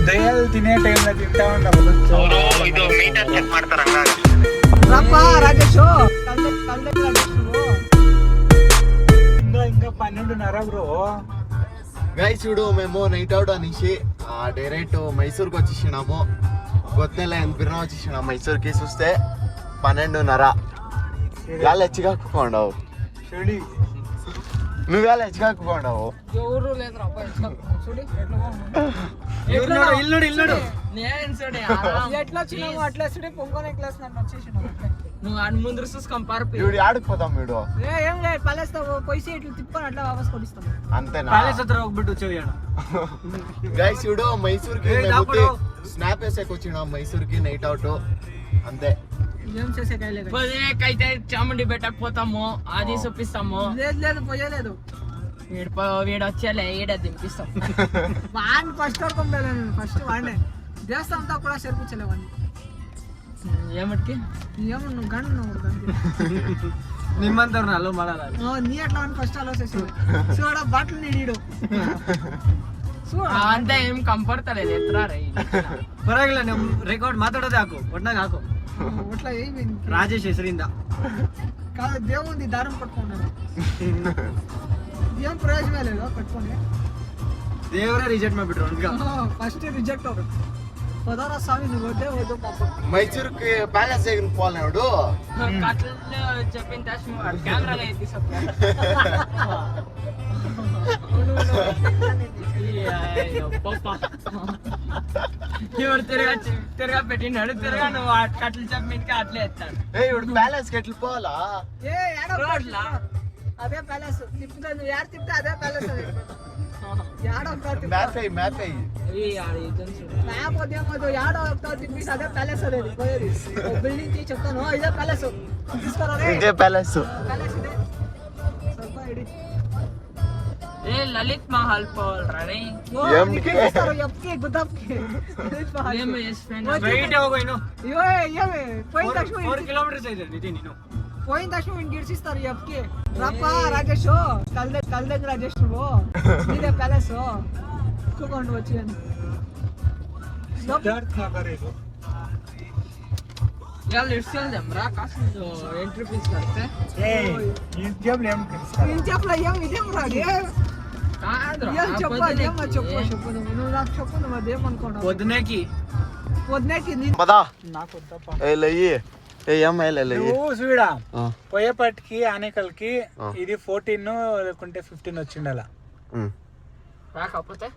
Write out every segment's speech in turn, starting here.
ದಯಾಲ್ ತಿನ್ನೇ ಟೈಮ್ನ ತಿಂತಾ ఉండవు ಇದು ಮೀಟರ್ ಚೆಕ್ ಮಾಡ್ತಾರ రప్పా రాజేషు ఇంకా 12:30 బ్రో. గైస్ చూడు మేము నైట్ అవుట్ అనేసి డైరెక్ట్ మైసూర్కి వచ్చేసినాము. కొత్తెల బిర్నా వచ్చేసినాము మైసూర్కి. చూస్తే 12:30. వాళ్ళు హెచ్చిగా కుక్కుండవు. నువ్వు వాళ్ళు హెచ్చిగా కుక్కుండవు. ఎవరు లేదురా ఎట్లా వచ్చినాము అట్లా పొంగనే క్లాస్ నన్ను వచ్చేసినావు. నువ్వు అన్ని ముందు చూసుకొని పారిపోయి వీడు ఆడుకుపోతాం. వీడు ఏం లేదు పలేస్తావు పోయి ఇట్లా తిప్పుకొని అట్లా వాపస్ కొడిస్తాం. అంతేనా? ಹೋಗ್ಬಿಟ್ಟು వచ్చేయాడు. గైస్ చూడు మైసూర్కి స్నాప్ వేసేకి వచ్చినాం. మైసూర్కి నైట్ అవుట్ అంతే. ఏం చేసే అయితే చాముండి పెట్టకపోతాము, అది చూపిస్తాము. లేదు లేదు పోయలేదు. వీడు వచ్చేలే ఈడ దింపిస్తాం. వాడిని ఫస్ట్ వరకు ఫస్ట్ వాడినే దేవస్థానంతో కూడా చేర్పించలే వాడిని. ఏమటికి ఏమో నువ్వు గంట నిమ్మంతరం అలో మాడాలి. నీ అట్లా ఫస్ట్ ఆలోచించాడు. చూడ బట్టలు నీడు అంతా ఏం కంపడతలేదు. ఎత్తురా ಪರವಾಗಿಲ್ಲ ನಮ್ಮ ರೆಕಾರ್ಡ್ ಮಾತಾಡೋದೇ ಹಾಕು ಒಟ್ನಾಗ ಹಾಕು. అట్లా ఏమి రాజేష్ ಹೆಸರಿಂದ కాదు దేవుంది దారం పట్టుకున్నాను. ఏం ప్రయోజనం లేదు పట్టుకొని. ದೇವರೇ ರಿಜೆಕ್ಟ್ ಮಾಡ್ಬಿಟ್ರು. ఫస్ట్ రిజెక్ట్ అవుతుంది. పదారా స్వామి నువ్వు వద్దే వద్దు పాప. మైసూర్కి ప్యాలెస్ దగ్గర పోలేడు. కట్లు చెప్పిన తక్షణ కెమెరాలో తీసుకుంటాను. ఎవరు తిరగా పెట్టినాడు. తిరగా నువ్వు కట్లు చెప్పినకి అట్లే ఎత్తాడు. ఇప్పుడు ప్యాలెస్ కి ఎట్లు పోవాలా? అదే ప్యాలెస్ తిప్పుతా. నువ్వు యాడ్ తిప్పితే అదే ప్యాలెస్. మ్యాప్ అయ్యి మ్యాప్ అయ్యి మ్యాప్ వద్దేమో యాడ తిప్పేసి అదే ప్యాలెస్ అనేది పోయేది. బిల్డింగ్ కి చెప్తాను ఇదే ప్యాలెస్ తీసుకురా. ఇదే ప్యాలెస్. ప్యాలెస్ ఇదే ఏ లలిత్ మహల్ పోవాలరా రే. పోయిన తక్షణ గిడిచిస్తారు ఎఫ్కి. రప్పా రాజేష్ కల్ దగ్గర రాజేష్ నువ్వు ఇదే ప్యాలెస్ ఎక్కువగా వచ్చి ఎంట్రీ ఫీజ్ కడితే ఇంట్లో ఏం ఇదేం రాడు. చెప్పు నువ్వు నాకు చెప్పు. నువ్వు అదేమనుకోండి వద్దునేకి పదా నాకు చూడా పోయేపటికి ఆనేకల్కి ఇది 14 లేకుంటే 15 వచ్చిండాల. రాకపోతే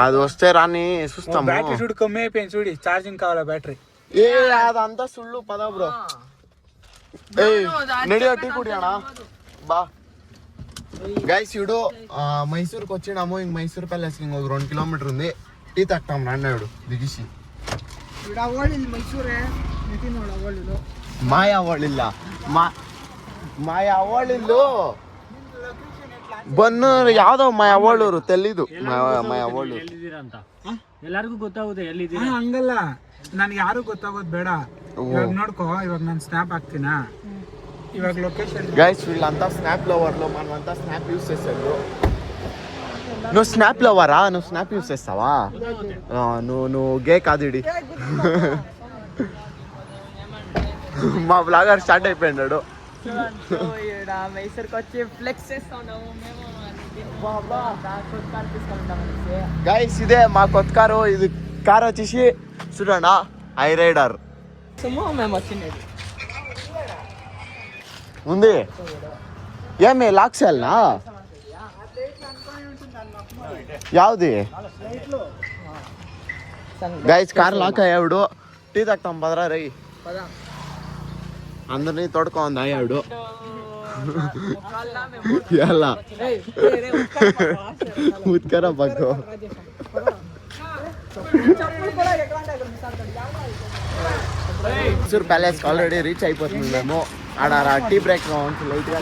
అది వస్తే రాని చూస్తాం. బ్యాటరీ చూడు కమ్మి అయిపోయింది. చూడి ఛార్జింగ్ కావాలా బ్యాటరీ. అదంతా సుళ్ళు పదా బ్రో. నడియో టీ కుడియానా బా. గైస్ చూడు మైసూర్కి వచ్చినాము. ఇంక మైసూర్ ప్యాలెస్ ఇంకొక 2 కిలోమీటర్ ఉంది. టీ తక్కుతాం రాన్నాడు దిగిసి. ಮೈಸೂರೇ ನಿತಿನ್ ಅವಳಿಲ್ಲ ಮಾಯಾ ಅವಳಿಲ್ಲ ಮಾಯಾ ಅವಳಿಲ್ಲು ಬನ್ನೂರು ಯಾವ್ದೋ ಮಾಯಾ ಅವಳೂರು ತೆಲ್ಲಿದು ಮಾಯಾ ಅವಳೂರು ಎಲ್ಲರಿಗೂ ಗೊತ್ತಾಗುತ್ತೆ ಎಲ್ಲಿದ್ದೀರಾ. ಹಂಗಲ್ಲ ನನ್ಗೆ ಯಾರು ಗೊತ್ತಾಗೋದು ಬೇಡ. ಇವಾಗ ನೋಡ್ಕೋ ಇವಾಗ ನಾನು ಸ್ನಾಪ್ ಹಾಕ್ತೀನಾ ఇవాగ లొకేషన్. గైస్ వీళ్ళంతా స్నాప్ లవర్లో మనమంతా స్నాప్ యూస్ చేస్తాడు. నువ్వు స్నాప్ లవరా? నువ్వు స్నాప్ యూస్ చేస్తావా? నువ్వు గే కాదుడి. మా బ్లాగర్ స్టార్ట్ అయిపోయినాడు. మైసూర్కి వచ్చి ఫ్లెక్స్ చేస్తున్నాము గైస్ ఇదే మా కొత్త కారు. ఇది కార్ వచ్చేసి చూడండి హై రైడర్ మేము వచ్చినది ఉంది. ఏమి లాక్సెల్నా ಯಾವ್ದು ಗೈಸ್ ಕಾರ್ ಲಾಕ್ ಅಯ್ಯಾವಿಡು. టీ తాగుతాం పదరా రై. అందరినీ తోడుకోండి అయ్యాడు. ఎలా ఉత్కరా పక్కో మైసూర్ ప్యాలెస్ ఆల్రెడీ రీచ్ అయిపోతుంది. మేము ఆడ టీ బ్రేక్ లైట్ గా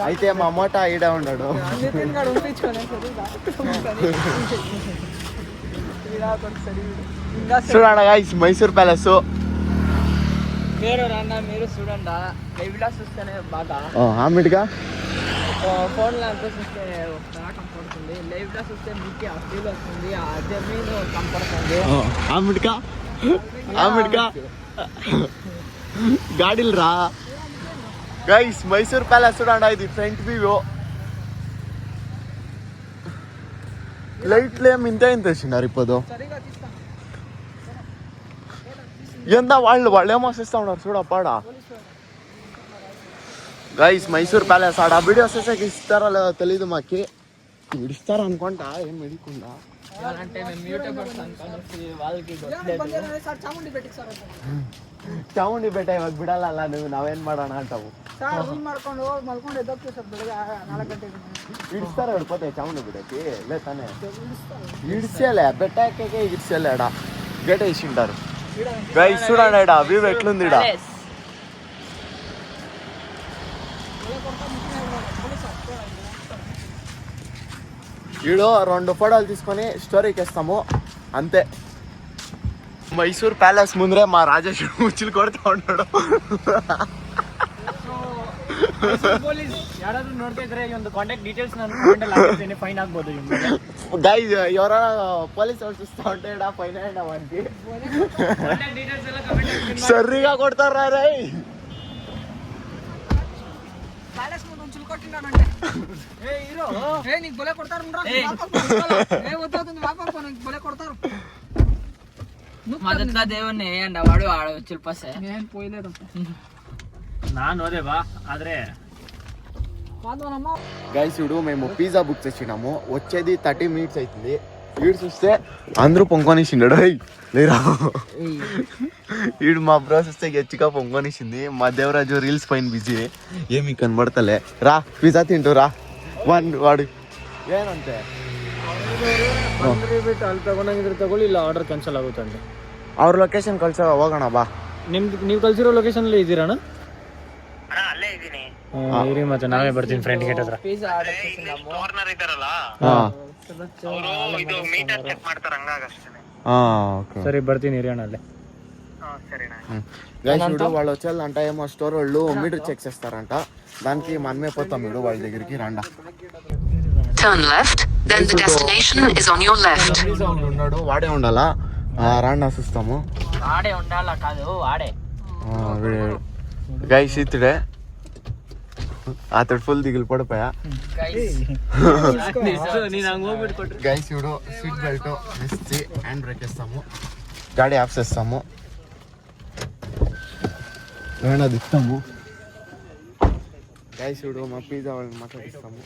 అయితే మా మోటా ఈడ ఉన్నాడు. చూడండి గైస్ మైసూర్ ప్యాలెస్. మీరు చూడండి లైవ్ లో చూస్తేనే బాగా ఆమెడ్గా ఫోన్లో అంతా చూస్తే బాగా కంపడుతుంది, లైవ్లో చూస్తే మీకు ఆ ఫీల్ వస్తుంది, ఆ జర్నీ కంపడుతుంది. ఆమెడ్కా ಗಾಡಿಲ್ ರಾ ಗೈಸ್ ಮೈಸೂರು ಪ್ಯಾಲೇಸ್ చూడండి ఇది ఫ్రంట్ వ్యూ లైట్లు ఏమి ఇంత వేసినారు ఇప్పుడు ఎంత వాళ్ళు ఏమో వస్తూ ఉన్నారు చూడప్పాడా గైస్ మైసూర్ ప్యాలెస్ ఆడ వీడియోస్ వేసాక ఇస్తారా లేదో తెలీదు మాకి ఇస్తారా అనుకుంటా ఏం మెడికుండా అంటే మేము యూట్యూబర్స్ అనుకోని వాళ్ళకి ಸರ್ ಚಾಮುಂಡಿ ಬೆಟ್ಟಕ್ಕೆ ಸರ್ ಚಾಮುಂಡಿ ಬೆಟ್ಟ ಇವಾಗ ಬಿಡಲ್ಲ ನೀವು ನಾವೇನ್ ಮಾಡೋಣ ಅಂತಾವು ಸರ್ ರೂಮ್ ಮಾಡ್ಕೊಂಡು ಹೋಗಿ ಮಲ್ಕೊಂಡು ಎದ್ದೋಗ್ತೀವಿ ಸರ್ ಬೆಳಗ್ಗೆ 4 ಗಂಟೆಗೆ ಇಡ್ಸ್ತಾರೆ ಹಿಡ್ಕೋತೆ ಚಾಮುಂಡಿ ಬೆಟ್ಟಕ್ಕೆ ಇಲ್ಲೇ ತಾನೆ ఇడ్సేలే బెట్టాకే ఇడ్సేలేడా గేట వేసింటారు గైస్ చూడండి ఇడా వ్యూ ఎట్లుంది ఇడా ఈడో 2 ఫోటోలు తీసుకొని స్టోరీకి వేస్తాము అంతే మైసూర్ ప్యాలెస్ ముందరే మా రాజేష్ ముచ్చులు కొడుతూ ఉన్నాడు ಪೊಲೀಸ್ ಯಾರಾದ್ರೂ ನೋಡ್ತಾ ಇದ್ರೆ ಈ ಒಂದು ಕಾಂಟ್ಯಾಕ್ಟ್ ಡೀಟೇಲ್ಸ್ ನಾನು ಕಮೆಂಟ್ ಅಲ್ಲಿ ಹಾಕಿರ್ತೀನಿ, ಫೈನ್ ಆಗ್ಬೋದು ಗೈಸ್ ఎవరో పోలీస్ వాళ్ళు చూస్తూ ఉంటే ఇడా ఫైన్ అయినా వానికి ಕಾಂಟ್ಯಾಕ್ಟ್ ಡೀಟೇಲ್ಸ್ ಎಲ್ಲ ಕಮೆಂಟ್ ಹಾಕ್ತೀನಿ. సరిగా కొడతారా రై ಪ್ಯಾಲೇಸ್ ಮುಂದೆ ಒಂದು ಚಿಲ್ಕೊಟ್ಟಿದ್ದಾನಂತೆ నీకు బొలే కొడతారు వద్దు వాపస్ నీకు బొలే కొడతారు మొదట్లో దేవుణ్ణి వేయండి, వాడు ఆడ చిల్పస్తే నేను పోయలేదు ನಾನು ಹೋದೆ ಬಾ ఆದ್ರೆ కాదనమ్మ గైస్ ఇప్పుడు మేము పిజ్జా బుక్ చేసినాము వచ్చేది 30 minutes అవుతుంది వీడు చూస్తే అందరూ పొంగొనిసిండు లేరా వీడు మా బ్రో చూస్తే గచ్చిగా పొంగొనిసింది మా దేవరాజు రీల్స్ పైన బిజీ ఏమి కనబడతలే రా పిజ్జా తింటూ రా వాడు ಏನಂತೆ ಬಿಟ್ಟು ಅಲ್ಲಿ ತಗೊಂಡಂಗಿದ್ರೆ ತಗೊಳ್ಳಿ, ಇಲ್ಲ ಆರ್ಡರ್ ಕ್ಯಾನ್ಸಲ್ ಆಗುತ್ತಂತೆ. ಅವ್ರ ಲೊಕೇಶನ್ ಕಳ್ಸೋ ಹೋಗೋಣ ಬಾ ನೀವು ಕಳ್ಸಿರೋ ಲೊಕೇಶನ್ ಅಲ್ಲಿ ಇದ್ದೀರಣ್ಣ? ಅಣ್ಣ ಅಲ್ಲೇ ಇದೀನಿ. ಇರಿ ಮತ್ತೆ ನಾವೇ ಬರ್ತೀನಿ ಫ್ರೆಂಡ್ ಗೇಟ್ ಹತ್ರ. ಕಾರ್ನರ್ ಇದಾರಲ್ಲ ಅವರು ಇದು ಮೀಟರ್ ಚೆಕ್ ಮಾಡ್ತಾರೆ ಹಂಗಾಗಷ್ಟೇ. సరే ಬರ್ತೀನಿ ఇరి అಣ್ಣ అಲ್ಲే. సరేనా గైస్ ఇప్పుడు వాళ్ళు వచ్చేయాలంట ఏమో స్టోర్ వాళ్ళు మీటర్ చెక్ చేస్తారంట, దానికి మనమే పోతాం ఇప్పుడు వాళ్ళ దగ్గరికి రండా. Turn left, then the destination is on your left. ఉన్నాడు వాడే ఉండాలా రాండా చూస్తాము ఆడే ఉండాలా కాదు ఆడే. గైస్ ఇతడే అతడు ఫుల్ దిగులు పడిపోయా. గైస్ ఇప్పుడు సీట్ బెల్ట్ వేసి హ్యాండ్ బ్రేక్ వేస్తాము, గాడి ఆఫ్ చేస్తాము, ఏమైనా దిస్తాము. గైస్ ఇప్పుడు మా పిజ్జా వాళ్ళని మాట్లాడిస్తాము.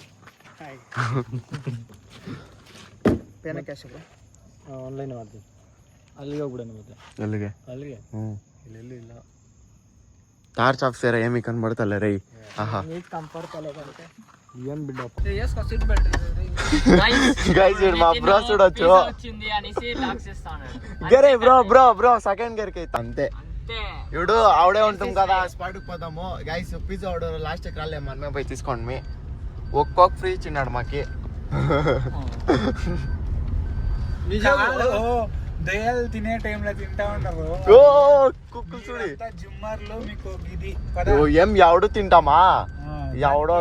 ಪೇನ ಕ್ಯಾಶ್ ಆನ್ಲೈನ್ ಮಾಡ್ತೀನಿ, ಅಲ್ಲಿಗೆ ಹೋಗ್ಬಿಡೋಣ ಮತ್ತೆ. ಎಲ್ಲಿಗೆ? ಅಲ್ಲಿಗೆ ಇಲ್ಲೆಲ್ಲೂ ಇಲ್ಲ. ಟಾರ್ಚ್ ಆಫ್ ಸೇರ ಏಮಿ ಕನ್ಬಡ್ತಲ್ಲ ರೈ. ಆಹಾ ఏం బిడ్డప్ప వేసుకో సీట్ బెల్ట్ గైస్ ఇప్పుడు మా బ్రో చూడొచ్చు. వచ్చింది అనేసి లాక్ చేస్తాను. గరే బ్రో సెకండ్ గేర్కి అయితే అంతే. అంతే ఇప్పుడు ఆవిడే ఉంటాం కదా స్పాట్కి పోతాము. గైస్ పిజ్జా ఆర్డర్ లాస్ట్కి రాలే మనమే పోయి తీసుకోండి. మీ ఒక్కొక్క ఫ్రీ ఇచ్చినాడు మాకి. దయ్యాలు తినే టైంలో తింటా ఉన్నారు ఓ కుక్కులు చూడి జిమ్మర్లు మీకు ఇది ఏం ఎవడు తింటామా ఎవడో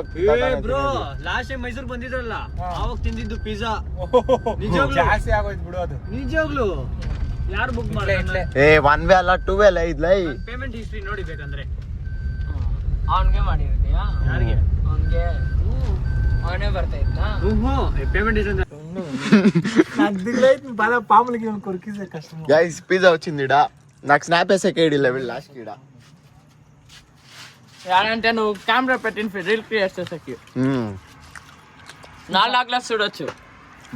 ಬ್ರೋ ಲಾಸ್ಟ್ ಟೈಮ್ ಮೈಸೂರು ಬಂದಿದ್ರಲ್ಲ ಅವಾಗ ತಿಂದಿದ್ದು ಪಿಜ್ಜಾ ಜಾಸ್ತಿ ಆಗೋಯ್ತು ಬಿಡು ಅದು ನಿಜವಾಗ್ಲು ಯಾರು ಬುಕ್ ಮಾಡಿಲ್ಲ. ಏ 1 ವೇ ಅಲ್ಲ 2 ವೇ ಅಲ್ಲ ಇದ್ಲೈ. ಪೇಮೆಂಟ್ ಹಿಸ್ಟ್ರಿ ನೋಡಿ ಬೇಕಂದ್ರೆ ಅವನ್ಗೆ ಮಾಡಿರ್ತೀಯಾ? ಯಾರಿಗೆ? ಅವನ್ಗೆ ಅವನೇ ಬರ್ತಾ ಇದ್ದ. ಪೇಮೆಂಟ್ ಹಿಸ್ಟ್ರಿ పాములకి కొరికిసే కష్టం. గైస్ పిజ్జా వచ్చింది ఇడా. నాకు స్నాప్ వేసేకే ఇడిలే వీళ్ళు లాస్ట్కి ఇడా. అంటే నువ్వు కెమెరా పెట్టిన రీల్ క్రియేట్ చేసేకి 4 గ్లాస్ చూడొచ్చు.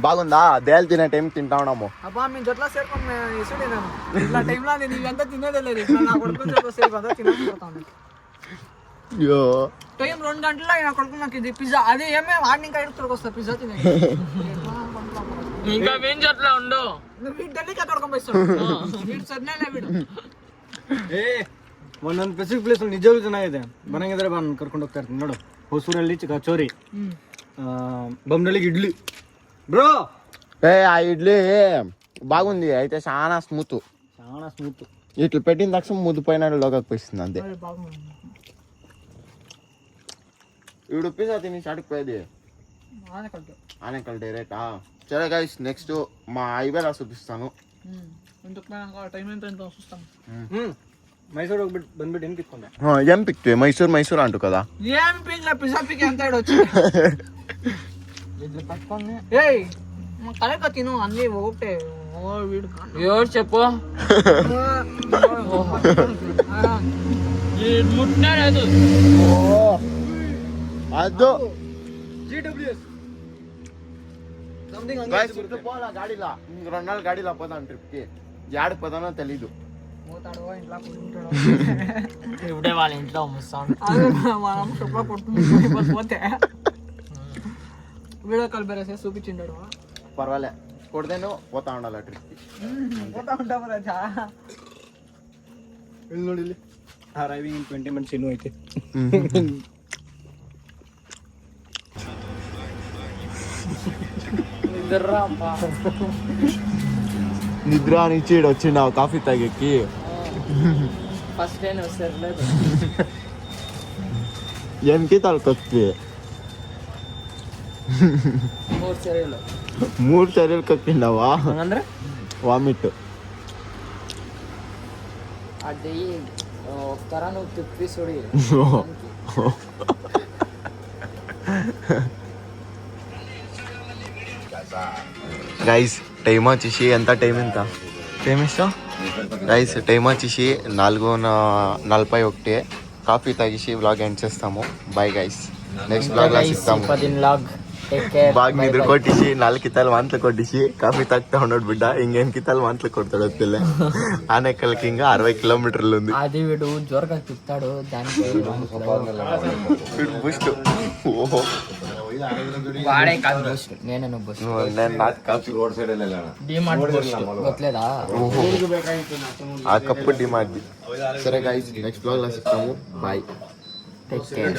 బాగుందా? దేల్ తినే టైం తింటా ఉన్నాము. అబ్బా మేము జట్లా సేర్కొని ఇసుడే నేను ఇట్లా టైంలో నేను ఇవంతా తినేదే లేదు. ఇట్లా నా కొడుకు జట్లా సేపు అంతా తినేస్తాను. అయ్యో టైం 2 గంటల్లో నా కొడుకు నాకు ఇది పిజ్జా అది ఏమే వాడిని ఇంకా ఎడుతులకు వస్తా పిజ్జా తినే ఇంకా మేము జట్లా ఉండు. వీడు ఢిల్లీకి అక్కడ పంపిస్తాడు. వీడు సర్నేలే వీడు. ಒಂದೊಂದು ಸ್ಪೆಸಿಫಿಕ್ ಪ್ಲೇಸ್ ನಿಜವಾಗ್ಲೂ ಚೆನ್ನಾಗಿದೆ. ಬರಂಗಿದ್ರೆ ಬಂದು ಕರ್ಕೊಂಡು ಹೋಗ್ತಾ ಇರ್ತೀನಿ ನೋಡು. ಹೊಸೂರಲ್ಲಿ ಕಚೋರಿ, ಬೊಮ್ಮನಳ್ಳಿಗೆ ఇడ్లీ బ్రో. ఆ ఇడ్లీ బాగుంది అయితే చాలా స్మూత్. ఇట్లా పెట్టిన తక్షణం ముద్దు పైన లోకకి పోయిస్తుంది అంతే. ఉడిపి తిని స్టార్ట్కి పోయేది ఆనేకల్ డైరెక్ట్. సరే గైస్ నెక్స్ట్ మా హైవేలా చూపిస్తాను. టైం ఎంత చూస్తాం. ಮೈಸೂರು ಹೋಗ್ಬಿಟ್ಟು ಬಂದ್ಬಿಟ್ಟು ಏನು ಕಿತ್ಕೊಂಡೆ? ఏం పిక్తే మైసూర్ అంటూ కదా. ఏం పిల్ల పిజ్జా పిక్ ఎంత వచ్చి ఏయ్ కరెక్ట్ తిను అన్ని ఒకటే. వీడు ఎవరు చెప్పు ముట్టినాడు. ಅದು జిడబ్ల్యూఎస్ గైస్ ఇప్పుడు పోలా గాడిలా 2 నాలుగు గాడిలా పోదాం ట్రిప్కి. యాడికి పోదానో తెలీదు. పోతాడు ఇంట్లో కూర్చుంటాడు. ఇప్పుడే వాళ్ళ ఇంట్లో వస్తాను. మనం షొప్ప కొడుతుంది పోతే వీడియో కాల్ బెరేసే చూపించిండాడు. పర్వాలే కొడితేను పోతా ఉండాలి ట్రిప్కి. పోతా ఉంటాము రాజా. ಇಲ್ಲಿ ನೋಡಿ ಇಲ್ಲಿ ಅರೈವಿಂಗ್ ಇನ್ 20 minutes ಇನ್ನೂ ಐತೆ. నిద్ర నుంచి వచ్చిండావు కాఫీ తాగేకి. ఫస్ట్ టైం వస్తారు ಏನಕ್ಕೆ ತಳ್ಕೊತ್ವಿ? 3 ಸರಿಯಲ್ಲ 3 ಚರಿಯಲ್ಲಿ ಕಕ್ಕಿಂಡವಾ ಹಂಗಂದ್ರೆ ವಾಮಿಟ್. అది ఒకతర నువ్వు తిప్పి సుడి గైస్ టైం వచ్చేసి టైం ఇష్టం గైస్ టైం వచ్చేసి 4:41. కాఫీ తాగేసి వ్లాగ్ ఎండ్ చేస్తాము. Bye guys. నెక్స్ట్ వ్లాగ్ లో సిగ్తాము. 10 లాగ్ ಬಾಗ್ ನಿದ್ರೆ ಕೊಟ್ಟಿಸಿ 4 ಕಿತ್ತಲ್ ಮಾಂತ್ಲು ಕೊಟ್ಟಿಸಿ ಕಾಫಿ ತಾಗ್ತಾ ఉన్నాడు బిడ్డ. ఇంకేం కిత్తలు మాంత్లు కొడతాడు పిల్ల. ఆనేకల్కి ఇంకా 60 కిలోమీటర్లు ఉంది. అది వీడు జోరుగా తిప్పుతాడు దానికి బూస్ట్. ఓహో వాడే కాదు బూస్ట్ నేను బూస్ట్ నేను నాకు కాఫీ డిమార్ట్ బూస్ట్ ಗೊತ್ತలేదా? ఆ కప్పు డిమార్ట్. సరే గైస్ నెక్స్ట్ బ్లాగ్ లో సిగ్తాము. బాయ్. Take care.